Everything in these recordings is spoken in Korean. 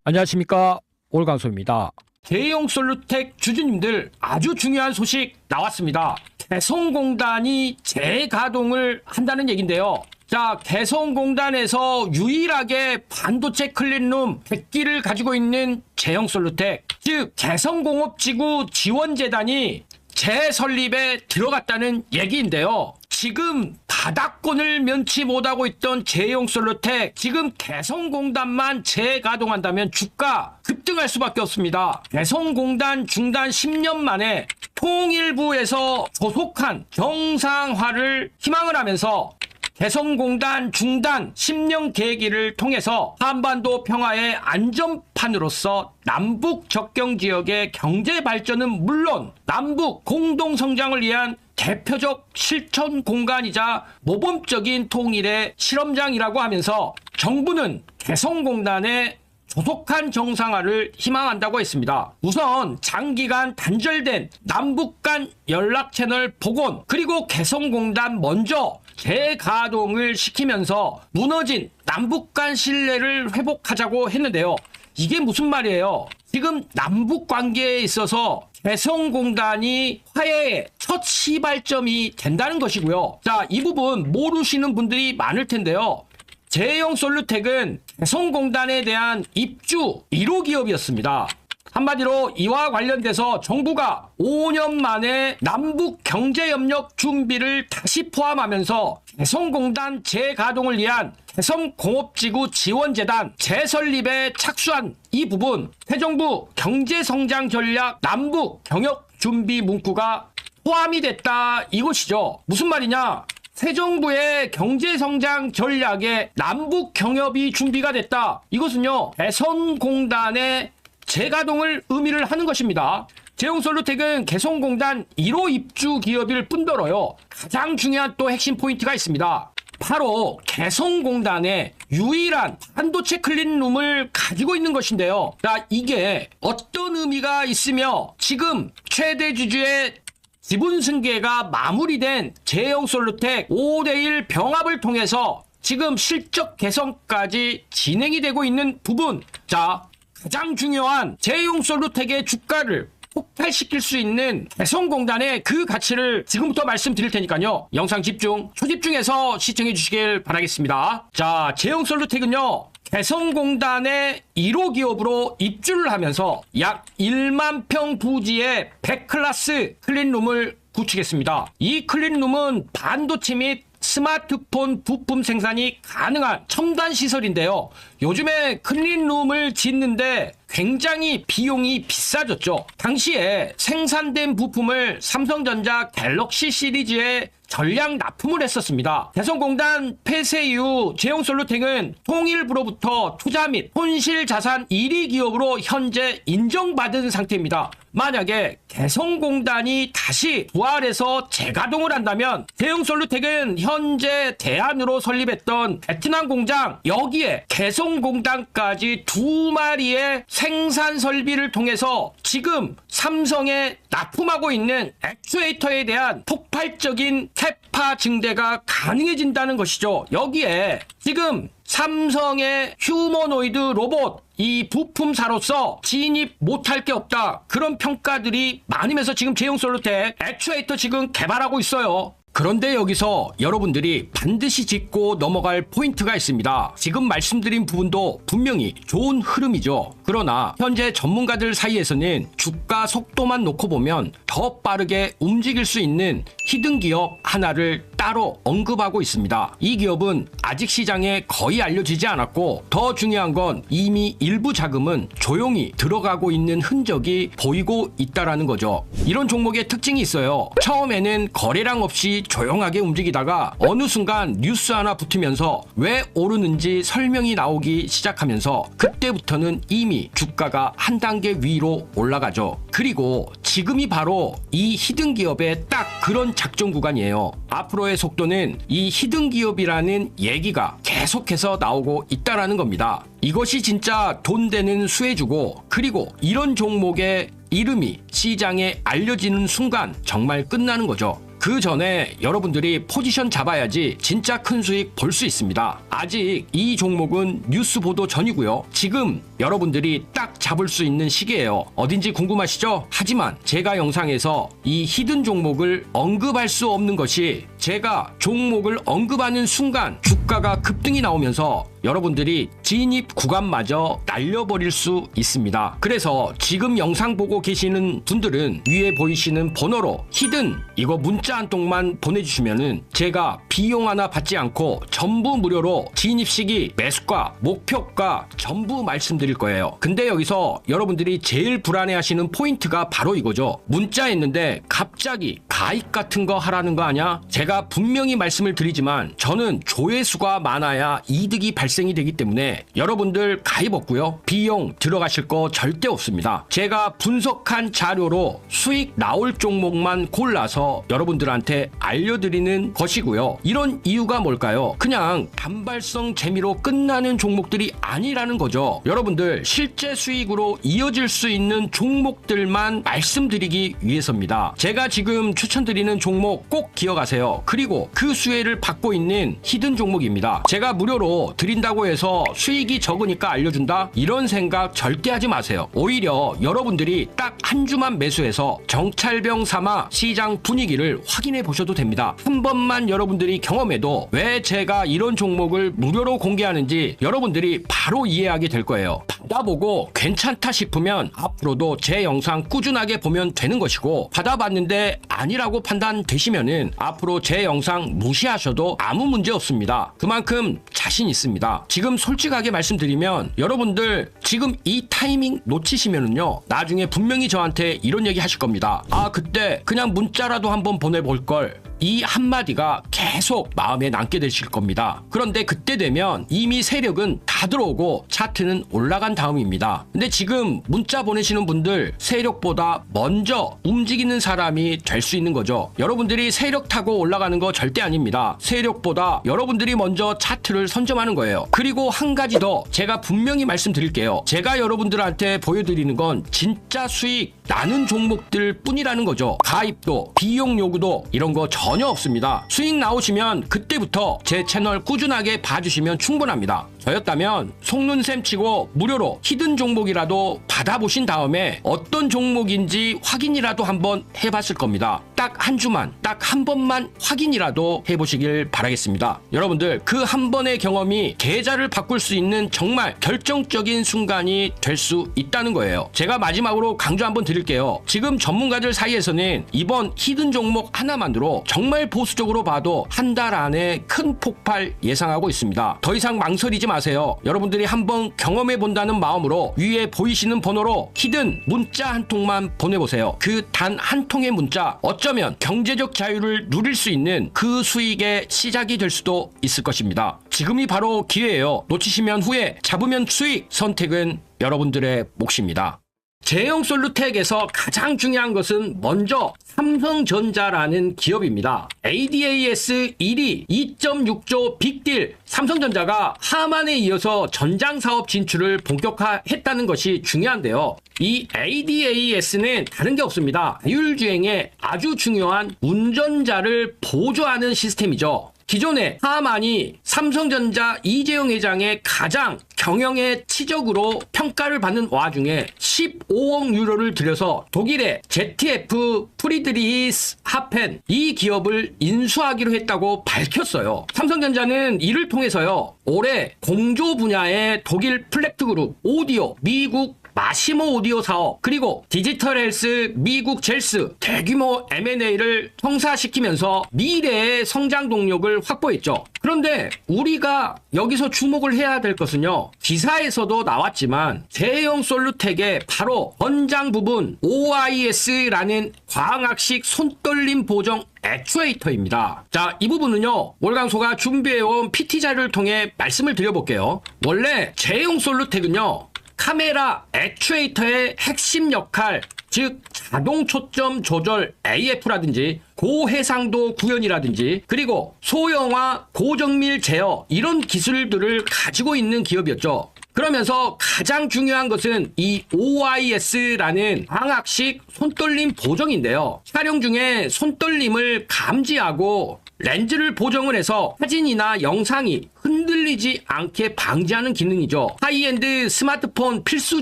안녕하십니까, 올강소입니다. 대형솔루텍 주주님들, 아주 중요한 소식 나왔습니다. 개성공단이 재가동을 한다는 얘긴데요. 자, 개성공단에서 유일하게 반도체 클린룸 100기를 가지고 있는 제형솔루텍, 즉 개성공업지구 지원재단이 재설립에 들어갔다는 얘기인데요. 지금 바닥권을 면치 못하고 있던 제형솔루텍, 지금 개성공단만 재가동한다면 주가 급등할 수밖에 없습니다. 개성공단 중단 10년 만에 통일부에서 조속한 정상화를 희망을 하면서 개성공단 중단 10년 계기를 통해서 한반도 평화의 안전판으로서 남북 접경 지역의 경제 발전은 물론 남북 공동 성장을 위한 대표적 실천 공간이자 모범적인 통일의 실험장이라고 하면서 정부는 개성공단의 조속한 정상화를 희망한다고 했습니다. 우선 장기간 단절된 남북 간 연락 채널 복원, 그리고 개성공단 먼저 재가동을 시키면서 무너진 남북 간 신뢰를 회복하자고 했는데요. 이게 무슨 말이에요? 지금 남북 관계에 있어서 개성공단이 화해의 첫 시발점이 된다는 것이고요. 자, 이 부분 모르시는 분들이 많을 텐데요. 제형솔루텍은 개성공단에 대한 입주 1호 기업이었습니다. 한마디로 이와 관련돼서 정부가 5년 만에 남북 경제협력 준비를 다시 포함하면서 개성공단 재가동을 위한 개성공업지구 지원재단 재설립에 착수한 이 부분, 새 정부 경제성장전략 남북 경협준비 문구가 포함이 됐다 이것이죠. 무슨 말이냐? 새 정부의 경제성장 전략에 남북 경협이 준비가 됐다. 이것은요, 개성공단의 재가동을 의미를 하는 것입니다. 제형솔루텍은 개성공단 1호 입주 기업일 뿐더러요, 가장 중요한 또 핵심 포인트가 있습니다. 바로 개성공단의 유일한 반도체 클린룸을 가지고 있는 것인데요. 자, 이게 어떤 의미가 있으며 지금 최대 주주의 지분 승계가 마무리된 제형솔루텍 5대1 병합을 통해서 지금 실적 개선까지 진행이 되고 있는 부분, 자, 가장 중요한 제형솔루텍의 주가를 폭발시킬 수 있는 개성공단의 그 가치를 지금부터 말씀드릴 테니까요. 영상 집중, 초집중해서 시청해 주시길 바라겠습니다. 자, 제형솔루텍은요, 개성공단의 1호 기업으로 입주를 하면서 약 1만 평 부지의 100클래스 클린룸을 구축했습니다. 이 클린룸은 반도체 및 스마트폰 부품 생산이 가능한 첨단 시설인데요. 요즘에 클린룸을 짓는데 굉장히 비용이 비싸졌죠. 당시에 생산된 부품을 삼성전자 갤럭시 시리즈에 전량 납품을 했었습니다. 개성공단 폐쇄 이후 제형솔루텍은 통일부로부터 투자 및 손실 자산 1위 기업으로 현재 인정받은 상태입니다. 만약에 개성공단이 다시 부활해서 재가동을 한다면 제형솔루텍은 현재 대안으로 설립했던 베트남 공장, 여기에 개성공단까지 2마리의 생산 설비를 통해서 지금 삼성에 납품하고 있는 액추에이터에 대한 폭발적인 캐파 증대가 가능해진다는 것이죠. 여기에 지금 삼성의 휴머노이드 로봇, 이 부품사로서 진입 못할 게 없다, 그런 평가들이 많으면서 지금 제형솔루텍 액추에이터 지금 개발하고 있어요. 그런데 여기서 여러분들이 반드시 짚고 넘어갈 포인트가 있습니다. 지금 말씀드린 부분도 분명히 좋은 흐름이죠. 그러나 현재 전문가들 사이에서는 주가 속도만 놓고 보면 더 빠르게 움직일 수 있는 히든 기업 하나를 따로 언급하고 있습니다. 이 기업은 아직 시장에 거의 알려지지 않았고, 더 중요한 건 이미 일부 자금은 조용히 들어가고 있는 흔적이 보이고 있다라는 거죠. 이런 종목의 특징이 있어요. 처음에는 거래량 없이 조용하게 움직이다가 어느 순간 뉴스 하나 붙으면서 왜 오르는지 설명이 나오기 시작하면서 그때부터는 이미 주가가 한 단계 위로 올라가죠. 그리고 지금이 바로 이 히든 기업의 딱 그런 작전 구간이에요. 앞으로의 속도는 이 히든 기업이라는 얘기가 계속해서 나오고 있다라는 겁니다. 이것이 진짜 돈 되는 수혜주고, 그리고 이런 종목의 이름이 시장에 알려지는 순간 정말 끝나는 거죠. 그 전에 여러분들이 포지션 잡아야지 진짜 큰 수익 볼 수 있습니다. 아직 이 종목은 뉴스 보도 전이고요. 지금 여러분들이 딱 잡을 수 있는 시기예요. 어딘지 궁금하시죠? 하지만 제가 영상에서 이 히든 종목을 언급할 수 없는 것이 제가 종목을 언급하는 순간 주가가 급등이 나오면서 여러분들이 진입 구간마저 날려버릴 수 있습니다. 그래서 지금 영상 보고 계시는 분들은 위에 보이시는 번호로 히든 이거 문자 한 통만 보내주시면은 제가 비용 하나 받지 않고 전부 무료로 진입 시기, 매수가, 목표가 전부 말씀드릴 거예요. 근데 여기서 여러분들이 제일 불안해하시는 포인트가 바로 이거죠. 문자 했는데 갑자기 가입 같은 거 하라는 거 아니야? 제가 분명히 말씀을 드리지만 저는 조회수가 많아야 이득이 발생이 되기 때문에 여러분들 가입 없고요. 비용 들어가실 거 절대 없습니다. 제가 분석한 자료로 수익 나올 종목만 골라서 여러분들한테 알려드리는 것이고요. 이런 이유가 뭘까요? 그냥 단발성 재미로 끝나는 종목들이 아니라는 거죠. 여러분들 실제 수익으로 이어질 수 있는 종목들만 말씀드리기 위해서입니다. 제가 지금 추천드리는 종목 꼭 기억하세요. 그리고 그 수혜를 받고 있는 히든 종목입니다. 제가 무료로 드린다고 해서 수익이 적으니까 알려준다? 이런 생각 절대 하지 마세요. 오히려 여러분들이 딱 한 주만 매수해서 정찰병 삼아 시장 분위기를 확인해 보셔도 됩니다. 한 번만 여러분들이 경험해도 왜 제가 이런 종목을 무료로 공개하는지 여러분들이 바로 이해하게 될 거예요. 받아보고 괜찮다 싶으면 앞으로도 제 영상 꾸준하게 보면 되는 것이고, 받아봤는데 아니라고 판단되시면은 앞으로 제 영상 무시하셔도 아무 문제 없습니다. 그만큼 자신 있습니다. 지금 솔직하게 말씀드리면 여러분들 지금 이 타이밍 놓치시면은요, 나중에 분명히 저한테 이런 얘기 하실 겁니다. 아, 그때 그냥 문자라도 한번 보내볼 걸. 이 한마디가 계속 마음에 남게 되실 겁니다. 그런데 그때 되면 이미 세력은 다 들어오고 차트는 올라간 다음입니다. 근데 지금 문자 보내시는 분들 세력보다 먼저 움직이는 사람이 될 수 있는 거죠. 여러분들이 세력 타고 올라가는 거 절대 아닙니다. 세력보다 여러분들이 먼저 차트를 선점하는 거예요. 그리고 한 가지 더 제가 분명히 말씀드릴게요. 제가 여러분들한테 보여드리는 건 진짜 수익 나는 종목들 뿐이라는 거죠. 가입도, 비용 요구도 이런 거 전혀 없습니다. 수익 나오시면 그때부터 제 채널 꾸준하게 봐주시면 충분합니다. 저였다면 속눈샘 치고 무료로 히든 종목이라도 받아보신 다음에 어떤 종목인지 확인이라도 한번 해봤을 겁니다. 딱 한 주만, 딱 한 번만 확인이라도 해보시길 바라겠습니다. 여러분들 그 한 번의 경험이 계좌를 바꿀 수 있는 정말 결정적인 순간이 될 수 있다는 거예요. 제가 마지막으로 강조 한번 드릴게요. 지금 전문가들 사이에서는 이번 히든 종목 하나만으로 정말 보수적으로 봐도 한 달 안에 큰 폭발 예상하고 있습니다. 더 이상 망설이지 마세요. 여러분들이 한번 경험해 본다는 마음으로 위에 보이시는 번호로 히든 문자 한 통만 보내보세요. 그 단 한 통의 문자, 어쩌면 경제적 자유를 누릴 수 있는 그 수익의 시작이 될 수도 있을 것입니다. 지금이 바로 기회예요. 놓치시면 후회, 잡으면 수익. 선택은 여러분들의 몫입니다. 제형솔루텍에서 가장 중요한 것은 먼저 삼성전자라는 기업입니다. ADAS 1위 2.6조 빅딜. 삼성전자가 하만에 이어서 전장사업 진출을 본격화했다는 것이 중요한데요. 이 ADAS는 다른 게 없습니다. 자율주행에 아주 중요한 운전자를 보조하는 시스템이죠. 기존에 하만이 삼성전자 이재용 회장의 가장 경영의 치적으로 평가를 받는 와중에 15억 유로를 들여서 독일의 ZF 프리드리히스 하펜 이 기업을 인수하기로 했다고 밝혔어요. 삼성전자는 이를 통해서요, 올해 공조 분야의 독일 플렉트그룹, 오디오, 미국 마시모 오디오 사업, 그리고 디지털 헬스 미국 젤스 대규모 M&A를 성사시키면서 미래의 성장 동력을 확보했죠. 그런데 우리가 여기서 주목을 해야 될 것은요, 기사에서도 나왔지만 제형솔루텍의 바로 권장 부분 OIS라는 광학식 손떨림 보정 액추에이터입니다. 자, 이 부분은요, 월강소가 준비해온 PT 자료를 통해 말씀을 드려볼게요. 원래 제형솔루텍은요, 카메라 액추에이터의 핵심 역할, 즉 자동 초점 조절 AF라든지 고해상도 구현이라든지 그리고 소형화 고정밀 제어 이런 기술들을 가지고 있는 기업이었죠. 그러면서 가장 중요한 것은 이 OIS라는 광학식 손떨림 보정인데요. 촬영 중에 손떨림을 감지하고 렌즈를 보정을 해서 사진이나 영상이 흔들리지 않게 방지하는 기능이죠. 하이엔드 스마트폰 필수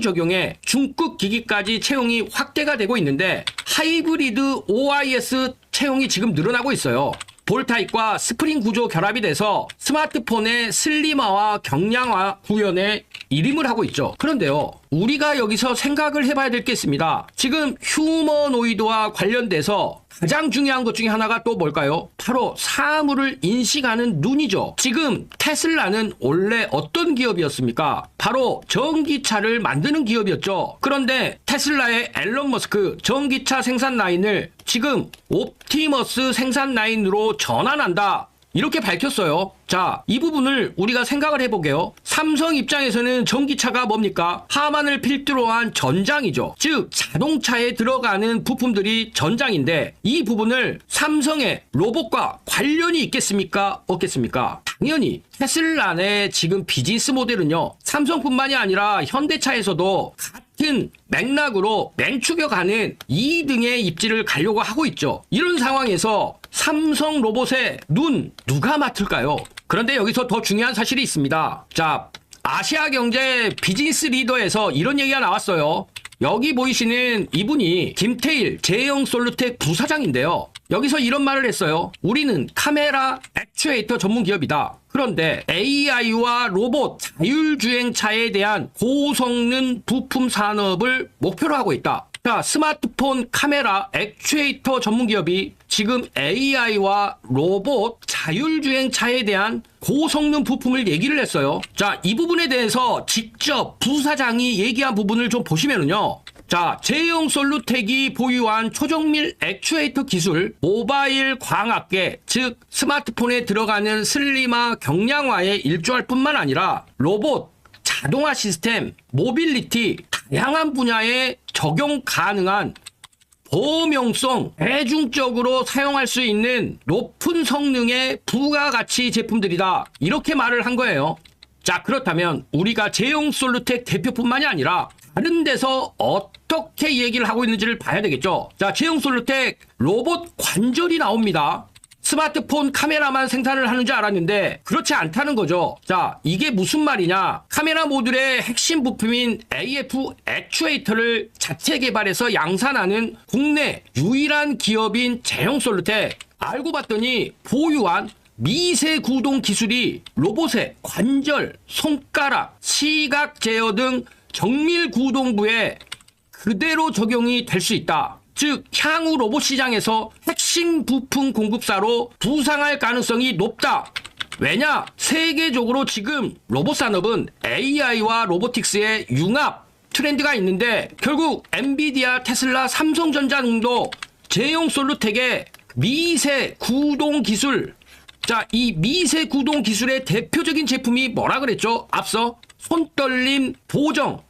적용에 중급 기기까지 채용이 확대가 되고 있는데 하이브리드 OIS 채용이 지금 늘어나고 있어요. 볼 타입과 스프링 구조 결합이 돼서 스마트폰의 슬림화와 경량화 구현에 일임을 하고 있죠. 그런데요, 우리가 여기서 생각을 해봐야 될 게 있습니다. 지금 휴머노이드와 관련돼서 가장 중요한 것 중에 하나가 또 뭘까요? 바로 사물을 인식하는 눈이죠. 지금 테슬라는 원래 어떤 기업이었습니까? 바로 전기차를 만드는 기업이었죠. 그런데 테슬라의 앨런 머스크 전기차 생산 라인을 지금 옵티머스 생산 라인으로 전환한다, 이렇게 밝혔어요. 자, 이 부분을 우리가 생각을 해보게요. 삼성 입장에서는 전기차가 뭡니까? 하만을 필두로 한 전장이죠. 즉 자동차에 들어가는 부품들이 전장인데 이 부분을 삼성의 로봇과 관련이 있겠습니까? 없겠습니까? 당연히 테슬라 내 지금 비즈니스 모델은요, 삼성뿐만이 아니라 현대차에서도 같은 맥락으로 맹추격하는 2등의 입지를 가려고 하고 있죠. 이런 상황에서 삼성 로봇의 눈 누가 맡을까요? 그런데 여기서 더 중요한 사실이 있습니다. 자, 아시아경제 비즈니스 리더에서 이런 얘기가 나왔어요. 여기 보이시는 이분이 김태일 제형솔루텍 부사장인데요. 여기서 이런 말을 했어요. 우리는 카메라 액추에이터 전문 기업이다. 그런데 AI와 로봇, 자율주행차에 대한 고성능 부품 산업을 목표로 하고 있다. 자, 스마트폰 카메라 액추에이터 전문 기업이 지금 AI와 로봇, 자율주행차에 대한 고성능 부품을 얘기를 했어요. 자, 이 부분에 대해서 직접 부사장이 얘기한 부분을 좀 보시면은요. 자, 제형솔루텍이 보유한 초정밀 액추에이터 기술, 모바일 광학계, 즉 스마트폰에 들어가는 슬림화 경량화에 일조할 뿐만 아니라 로봇, 자동화 시스템, 모빌리티, 다양한 분야에 적용 가능한 범용성, 대중적으로 사용할 수 있는 높은 성능의 부가가치 제품들이다, 이렇게 말을 한 거예요. 자, 그렇다면 우리가 제형솔루텍 대표뿐만이 아니라 다른 데서 어떻게 얘기를 하고 있는지를 봐야 되겠죠. 자, 제형솔루텍 로봇 관절이 나옵니다. 스마트폰 카메라만 생산을 하는 줄 알았는데 그렇지 않다는 거죠. 자, 이게 무슨 말이냐? 카메라 모듈의 핵심 부품인 AF 액추에이터를 자체 개발해서 양산하는 국내 유일한 기업인 제형솔루텍, 알고 봤더니 보유한 미세 구동 기술이 로봇의 관절, 손가락, 시각 제어 등 정밀 구동부에 그대로 적용이 될 수 있다. 즉 향후 로봇 시장에서 핵심 부품 공급사로 부상할 가능성이 높다. 왜냐? 세계적으로 지금 로봇 산업은 AI와 로보틱스의 융합 트렌드가 있는데 결국 엔비디아, 테슬라, 삼성전자 등도 제형솔루텍의 미세 구동 기술, 자, 이 미세 구동 기술의 대표적인 제품이 뭐라 그랬죠? 앞서 손떨림 보정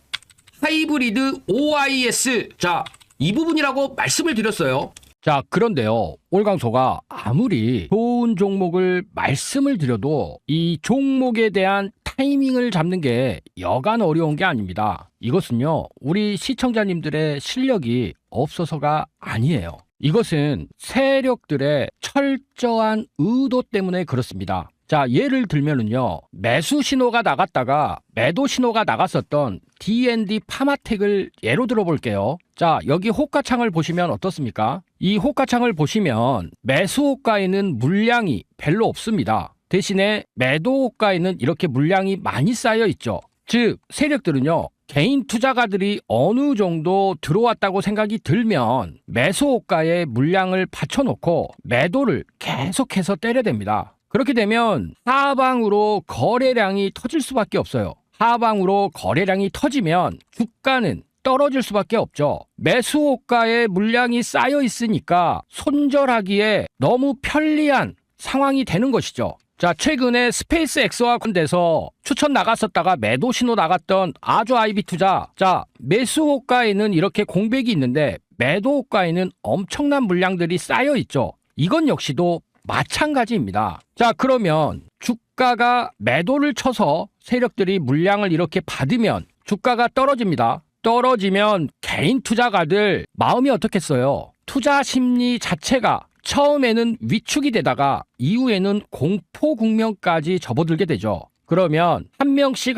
하이브리드 OIS, 자, 이 부분이라고 말씀을 드렸어요. 자, 그런데요, 올강소가 아무리 좋은 종목을 말씀을 드려도 이 종목에 대한 타이밍을 잡는 게 여간 어려운 게 아닙니다. 이것은요, 우리 시청자님들의 실력이 없어서가 아니에요. 이것은 세력들의 철저한 의도 때문에 그렇습니다. 자, 예를 들면은요, 매수 신호가 나갔다가 매도 신호가 나갔었던 D&D 파마텍을 예로 들어볼게요. 자, 여기 호가창을 보시면 어떻습니까? 이 호가창을 보시면 매수 호가에는 물량이 별로 없습니다. 대신에 매도 호가에는 이렇게 물량이 많이 쌓여 있죠. 즉 세력들은요, 개인 투자가들이 어느 정도 들어왔다고 생각이 들면 매수 호가에 물량을 받쳐놓고 매도를 계속해서 때려댑니다. 그렇게 되면 하방으로 거래량이 터질 수밖에 없어요. 하방으로 거래량이 터지면 주가는 떨어질 수밖에 없죠. 매수 호가에 물량이 쌓여 있으니까 손절하기에 너무 편리한 상황이 되는 것이죠. 자, 최근에 스페이스 X와 관련돼서 추천 나갔었다가 매도 신호 나갔던 아주 아이비 투자. 자, 매수 호가에는 이렇게 공백이 있는데 매도 호가에는 엄청난 물량들이 쌓여 있죠. 이건 역시도 마찬가지입니다. 자, 그러면 주가가 매도를 쳐서 세력들이 물량을 이렇게 받으면 주가가 떨어집니다. 떨어지면 개인 투자가들 마음이 어떻겠어요? 투자 심리 자체가 처음에는 위축이 되다가 이후에는 공포 국면까지 접어들게 되죠. 그러면 한 명씩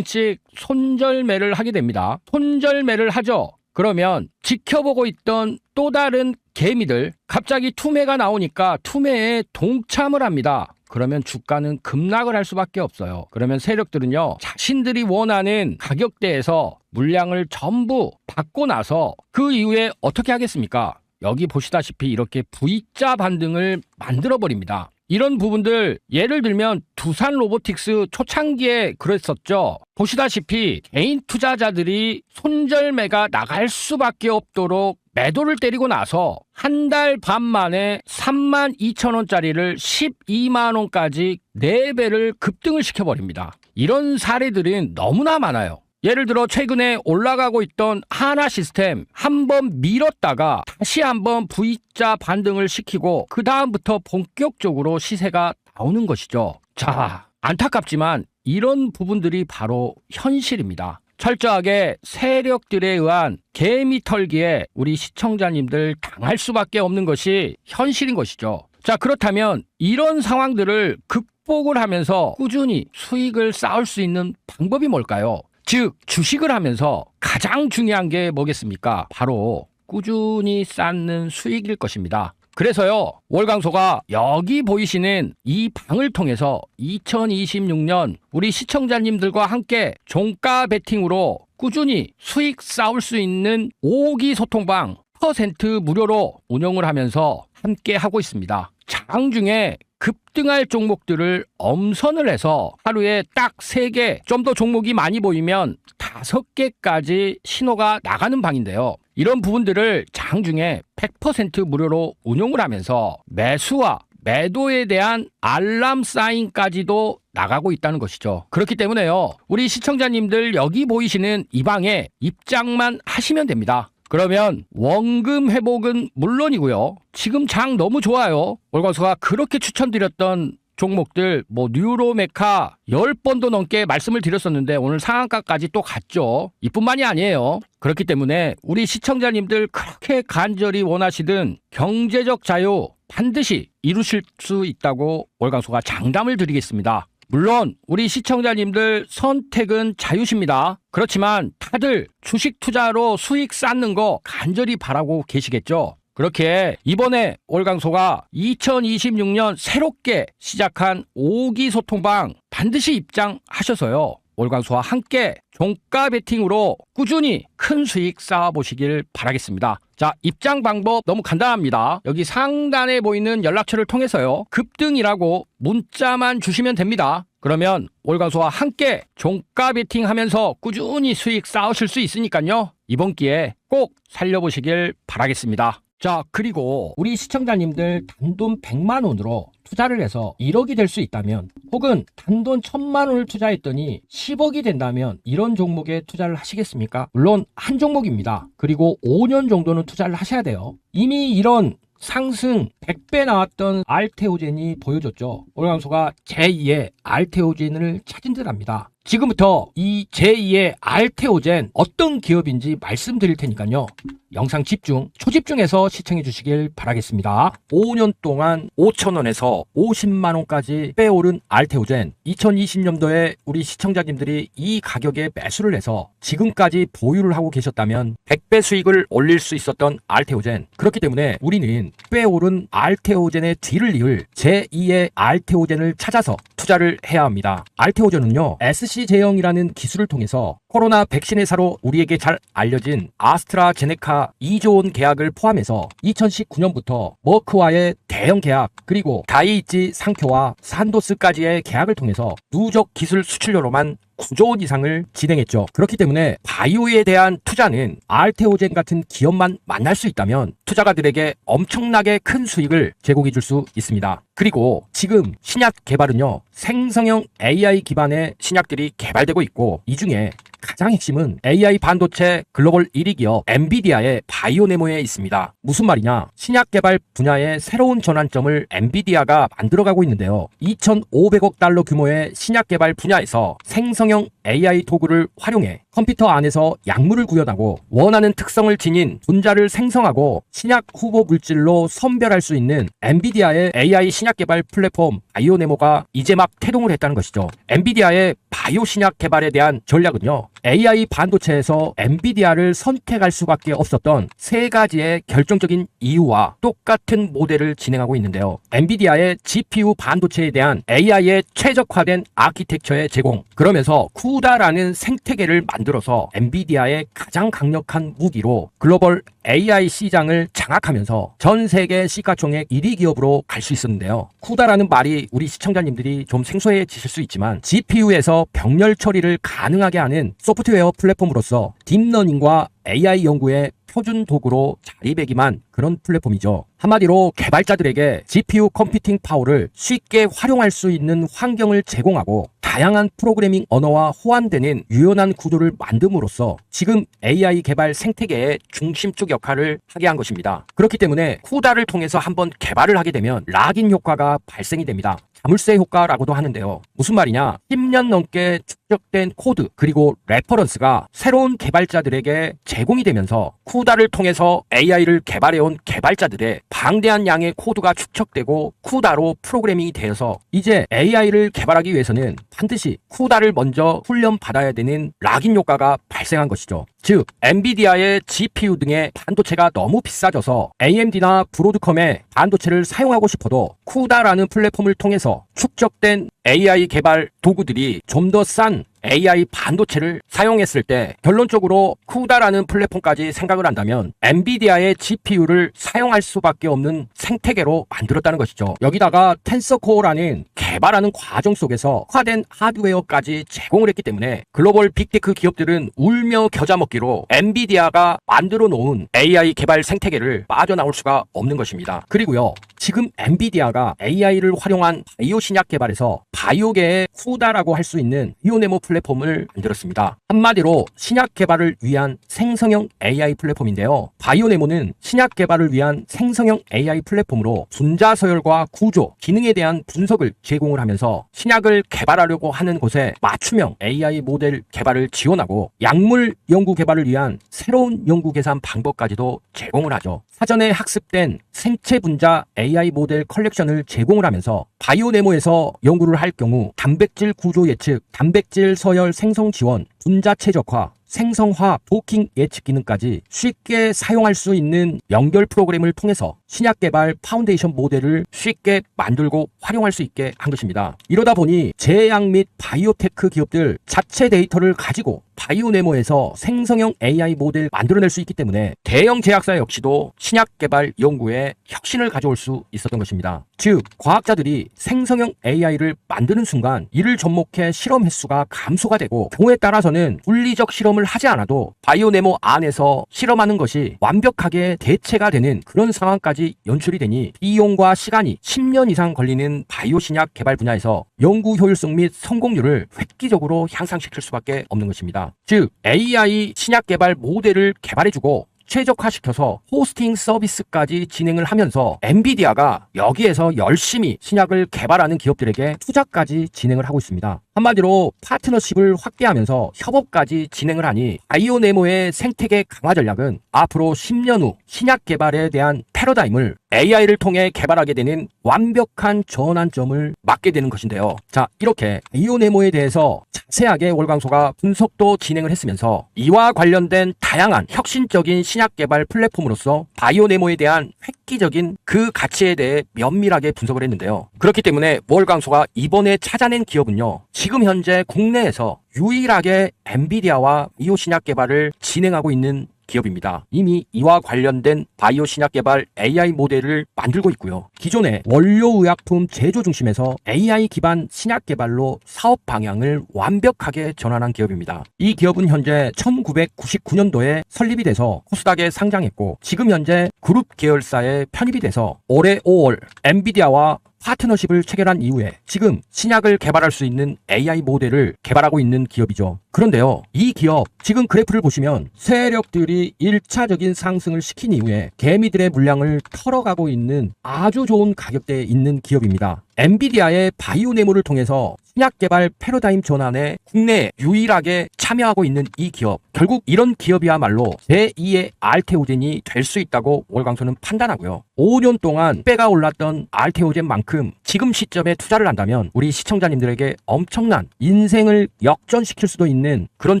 손절매를 하게 됩니다. 손절매를 하죠. 그러면 지켜보고 있던 또 다른 개미들 갑자기 투매가 나오니까 투매에 동참을 합니다. 그러면 주가는 급락을 할 수밖에 없어요. 그러면 세력들은요, 자신들이 원하는 가격대에서 물량을 전부 받고 나서 그 이후에 어떻게 하겠습니까? 여기 보시다시피 이렇게 V자 반등을 만들어 버립니다. 이런 부분들 예를 들면 두산 로보틱스 초창기에 그랬었죠. 보시다시피 개인 투자자들이 손절매가 나갈 수밖에 없도록 매도를 때리고 나서 한 달 반 만에 32,000원짜리를 12만원까지 4배를 급등을 시켜버립니다. 이런 사례들은 너무나 많아요. 예를 들어 최근에 올라가고 있던 하나시스템 한번 밀었다가 다시 한번 V자 반등을 시키고 그 다음부터 본격적으로 시세가 나오는 것이죠. 자, 안타깝지만 이런 부분들이 바로 현실입니다. 철저하게 세력들에 의한 개미 털기에 우리 시청자님들 당할 수밖에 없는 것이 현실인 것이죠. 자, 그렇다면 이런 상황들을 극복을 하면서 꾸준히 수익을 쌓을 수 있는 방법이 뭘까요? 즉, 주식을 하면서 가장 중요한 게 뭐겠습니까? 바로 꾸준히 쌓는 수익일 것입니다. 그래서요, 월강소가 여기 보이시는 이 방을 통해서 2026년 우리 시청자님들과 함께 종가 베팅으로 꾸준히 수익 쌓을 수 있는 5기 소통방 % 무료로 운영을 하면서 함께 하고 있습니다. 장중에 급등할 종목들을 엄선을 해서 하루에 딱 3개, 좀 더 종목이 많이 보이면 5개까지 신호가 나가는 방인데요. 이런 부분들을 장중에 100% 무료로 운용을 하면서 매수와 매도에 대한 알람 사인까지도 나가고 있다는 것이죠. 그렇기 때문에요, 우리 시청자님들 여기 보이시는 이 방에 입장만 하시면 됩니다. 그러면 원금 회복은 물론이고요, 지금 장 너무 좋아요. 월광소가 그렇게 추천드렸던 종목들 뉴로메카 10번도 넘게 말씀을 드렸었는데 오늘 상한가까지 또 갔죠. 이뿐만이 아니에요. 그렇기 때문에 우리 시청자님들 그렇게 간절히 원하시던 경제적 자유 반드시 이루실 수 있다고 월광소가 장담을 드리겠습니다. 물론 우리 시청자님들 선택은 자유십니다. 그렇지만 다들 주식 투자로 수익 쌓는 거 간절히 바라고 계시겠죠. 그렇게 이번에 월강소가 2026년 새롭게 시작한 5기 소통방 반드시 입장하셔서요, 월광소와 함께 종가 베팅으로 꾸준히 큰 수익 쌓아보시길 바라겠습니다. 자, 입장 방법 너무 간단합니다. 여기 상단에 보이는 연락처를 통해서요, 급등이라고 문자만 주시면 됩니다. 그러면 월광소와 함께 종가 베팅하면서 꾸준히 수익 쌓으실 수 있으니까요, 이번 기회에 꼭 살려보시길 바라겠습니다. 자, 그리고 우리 시청자님들 단돈 100만 원으로 투자를 해서 1억이 될 수 있다면, 혹은 단돈 1000만 원을 투자했더니 10억이 된다면 이런 종목에 투자를 하시겠습니까? 물론 한 종목입니다. 그리고 5년 정도는 투자를 하셔야 돼요. 이미 이런 상승 100배 나왔던 알테오젠이 보여줬죠. 월광소가 제2의 알테오젠을 찾은 듯 합니다. 지금부터 이 제2의 알테오젠 어떤 기업인지 말씀드릴 테니까요, 영상 초집중해서 시청해 주시길 바라겠습니다. 5년 동안 5,000원에서 50만원까지 빼오른 알테오젠, 2020년도에 우리 시청자님들이 이 가격에 매수를 해서 지금까지 보유를 하고 계셨다면 100배 수익을 올릴 수 있었던 알테오젠. 그렇기 때문에 우리는 빼오른 알테오젠의 뒤를 이을 제2의 알테오젠을 찾아서 투자를 해야 합니다. 알테오젠은요, SC제형이라는 기술을 통해서 코로나 백신 회사로 우리에게 잘 알려진 아스트라제네카 2조 원 계약을 포함해서 2019년부터 머크와의 대형 계약, 그리고 다이이치 상표와 산도스까지의 계약을 통해서 누적 기술 수출료로만 9조 원 이상을 진행했죠. 그렇기 때문에 바이오에 대한 투자는 알테오젠 같은 기업만 만날 수 있다면 투자가들에게 엄청나게 큰 수익을 제공해 줄 수 있습니다. 그리고 지금 신약 개발은요, 생성형 AI 기반의 신약들이 개발되고 있고, 이 중에 가장 핵심은 AI 반도체 글로벌 1위 기업 엔비디아의 바이오네모에 있습니다. 무슨 말이냐? 신약 개발 분야의 새로운 전환점을 엔비디아가 만들어가고 있는데요. 2,500억 달러 규모의 신약 개발 분야에서 생성형 AI 도구를 활용해 컴퓨터 안에서 약물을 구현하고 원하는 특성을 지닌 분자를 생성하고 신약 후보 물질로 선별할 수 있는 엔비디아의 AI 신약 개발 플랫폼 바이오네모가 이제 막 태동을 했다는 것이죠. 엔비디아의 바이오 신약 개발에 대한 전략은요, AI 반도체에서 엔비디아를 선택할 수밖에 없었던 세 가지의 결정적인 이유와 똑같은 모델을 진행하고 있는데요. 엔비디아의 GPU 반도체에 대한 AI의 최적화된 아키텍처의 제공, 그러면서 쿠다라는 생태계를 만들어서 엔비디아의 가장 강력한 무기로 글로벌 AI 시장을 장악하면서 전 세계 시가총액 1위 기업으로 갈 수 있었는데요. 쿠다라는 말이 우리 시청자님들이 좀 생소해지실 수 있지만 GPU에서 병렬 처리를 가능하게 하는 소프트웨어 플랫폼으로서 딥러닝과 AI 연구의 표준 도구로 자리매김한 그런 플랫폼이죠. 한마디로 개발자들에게 GPU 컴퓨팅 파워를 쉽게 활용할 수 있는 환경을 제공하고 다양한 프로그래밍 언어와 호환되는 유연한 구조를 만듦으로써 지금 AI 개발 생태계의 중심축 역할을 하게 한 것입니다. 그렇기 때문에 쿠다를 통해서 한번 개발을 하게 되면 락인 효과가 발생이 됩니다. 자물쇠 효과라고도 하는데요. 무슨 말이냐? 10년 넘게 축적된 코드 그리고 레퍼런스가 새로운 개발자들에게 제공이 되면서 쿠다를 통해서 AI를 개발해온 개발자들의 방대한 양의 코드가 축적되고 쿠다로 프로그래밍이 되어서 이제 AI를 개발하기 위해서는 반드시 쿠다를 먼저 훈련받아야 되는 락인 효과가 발생한 것이죠. 즉 엔비디아의 GPU 등의 반도체가 너무 비싸져서 AMD나 브로드컴의 반도체를 사용하고 싶어도 쿠다라는 플랫폼을 통해서 축적된 AI 개발 도구들이 좀 더 싼 AI 반도체를 사용했을 때 결론적으로 쿠다라는 플랫폼까지 생각을 한다면 엔비디아의 GPU를 사용할 수밖에 없는 생태계로 만들었다는 것이죠. 여기다가 텐서코어라는 개발하는 과정 속에서 특화된 하드웨어까지 제공을 했기 때문에 글로벌 빅테크 기업들은 울며 겨자 먹기로 엔비디아가 만들어 놓은 AI 개발 생태계를 빠져나올 수가 없는 것입니다. 그리고요, 지금 엔비디아가 AI를 활용한 바이오 신약 개발에서 바이오계의 쿠다라고 할 수 있는 바이오네모 플랫폼을 만들었습니다. 한마디로 신약 개발을 위한 생성형 AI 플랫폼인데요. 바이오네모는 신약 개발을 위한 생성형 AI 플랫폼으로 분자 서열과 구조, 기능에 대한 분석을 제공을 하면서 신약을 개발하려고 하는 곳에 맞춤형 AI 모델 개발을 지원하고 약물 연구 개발을 위한 새로운 연구 계산 방법까지도 제공을 하죠. 사전에 학습된 생체 분자 AI 모델 컬렉션을 제공을 하면서 바이오네모에서 연구를 할 경우 단백질 구조 예측, 단백질 서열 생성 지원, 분자 최적화, 생성화, 도킹 예측 기능까지 쉽게 사용할 수 있는 연결 프로그램을 통해서 신약 개발 파운데이션 모델을 쉽게 만들고 활용할 수 있게 한 것입니다. 이러다 보니 제약 및 바이오테크 기업들 자체 데이터를 가지고 바이오네모에서 생성형 AI 모델 만들어낼 수 있기 때문에 대형 제약사 역시도 신약 개발 연구에 혁신을 가져올 수 있었던 것입니다. 즉, 과학자들이 생성형 AI를 만드는 순간 이를 접목해 실험 횟수가 감소가 되고 경우에 따라서는 물리적 실험을 하지 않아도 바이오네모 안에서 실험하는 것이 완벽하게 대체가 되는 그런 상황까지 연출이 되니 비용과 시간이 10년 이상 걸리는 바이오 신약 개발 분야에서 연구 효율성 및 성공률을 획기적으로 향상시킬 수밖에 없는 것입니다. 즉, AI 신약 개발 모델을 개발해주고 최적화시켜서 호스팅 서비스까지 진행을 하면서 엔비디아가 여기에서 열심히 신약을 개발하는 기업들에게 투자까지 진행을 하고 있습니다. 한마디로 파트너십을 확대하면서 협업까지 진행을 하니 바이오네모의 생태계 강화 전략은 앞으로 10년 후 신약 개발에 대한 패러다임을 AI를 통해 개발하게 되는 완벽한 전환점을 맞게 되는 것인데요. 자, 이렇게 바이오네모에 대해서 자세하게 월광소가 분석도 진행을 했으면서 이와 관련된 다양한 혁신적인 신약 개발 플랫폼으로서 바이오네모에 대한 획기적인 그 가치에 대해 면밀하게 분석을 했는데요. 그렇기 때문에 월광소가 이번에 찾아낸 기업은요, 지금 현재 국내에서 유일하게 엔비디아와 바이오 신약 개발을 진행하고 있는 기업입니다. 이미 이와 관련된 바이오 신약 개발 AI 모델을 만들고 있고요. 기존의 원료의약품 제조 중심에서 AI 기반 신약 개발로 사업 방향을 완벽하게 전환한 기업입니다. 이 기업은 현재 1999년도에 설립이 돼서 코스닥에 상장했고 지금 현재 그룹 계열사에 편입이 돼서 올해 5월 엔비디아와 파트너십을 체결한 이후에 지금 신약을 개발할 수 있는 AI 모델을 개발하고 있는 기업이죠. 그런데요, 이 기업 지금 그래프를 보시면 세력들이 1차적인 상승을 시킨 이후에 개미들의 물량을 털어가고 있는 아주 좋은 가격대에 있는 기업입니다. 엔비디아의 바이오네모를 통해서 신약 개발 패러다임 전환에 국내에 유일하게 참여하고 있는 이 기업, 결국 이런 기업이야말로 제2의 알테오젠이 될 수 있다고 월광소는 판단하고요. 5년 동안 배가 올랐던 알테오젠만큼 지금 시점에 투자를 한다면 우리 시청자님들에게 엄청난 인생을 역전시킬 수도 있는 그런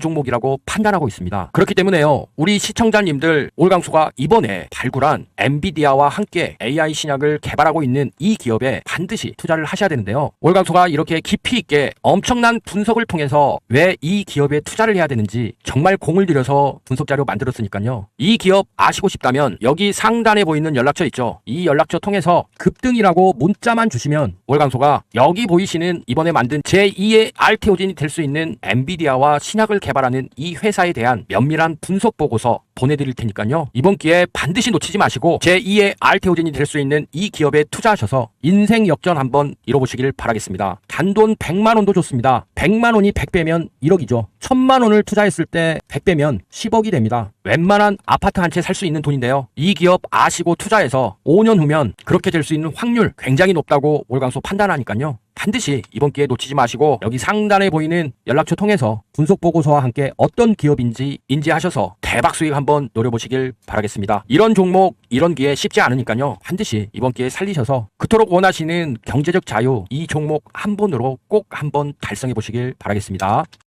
종목이라고 판단하고 있습니다. 그렇기 때문에요, 우리 시청자님들, 월광소가 이번에 발굴한 엔비디아와 함께 AI 신약을 개발하고 있는 이 기업에 반드시 투자를 하셔야 되는데요. 월광소가 이렇게 깊이 있게 엄청난 분석을 통해서 왜 이 기업에 투자를 해야 되는지 정말 공을 들여서 분석 자료 만들었으니까요. 이 기업 아시고 싶다면 여기 상단에 보이는 연락처 있죠. 이 연락처 통해서 급등이라고 문자만 주시면 월광소가 여기 보이시는 이번에 만든 제2의 알테오젠이 될 수 있는 엔비디아와 신약을 개발하는 이 회사에 대한 면밀한 분석 보고서 보내드릴 테니까요. 이번 기회에 반드시 놓치지 마시고 제2의 알테오젠이 될 수 있는 이 기업에 투자하셔서 인생 역전 한번 이뤄보시길 바라겠습니다. 단돈 100만 원도 좋습니다. 100만 원이 100배면 1억이죠. 1000만 원을 투자했을 때 100배면 10억이 됩니다. 웬만한 아파트 한 채 살 수 있는 돈인데요. 이 기업 아시고 투자해서 5년 후면 그렇게 될 수 있는 확률 굉장히 높다고 월광소 판단하니까요. 반드시 이번 기회 놓치지 마시고 여기 상단에 보이는 연락처 통해서 분석 보고서와 함께 어떤 기업인지 인지하셔서 대박 수익 한번 노려보시길 바라겠습니다. 이런 종목, 이런 기회 쉽지 않으니까요. 반드시 이번 기회 살리셔서 그토록 원하시는 경제적 자유, 이 종목 한 번으로 꼭 한번 달성해 보시길 바라겠습니다.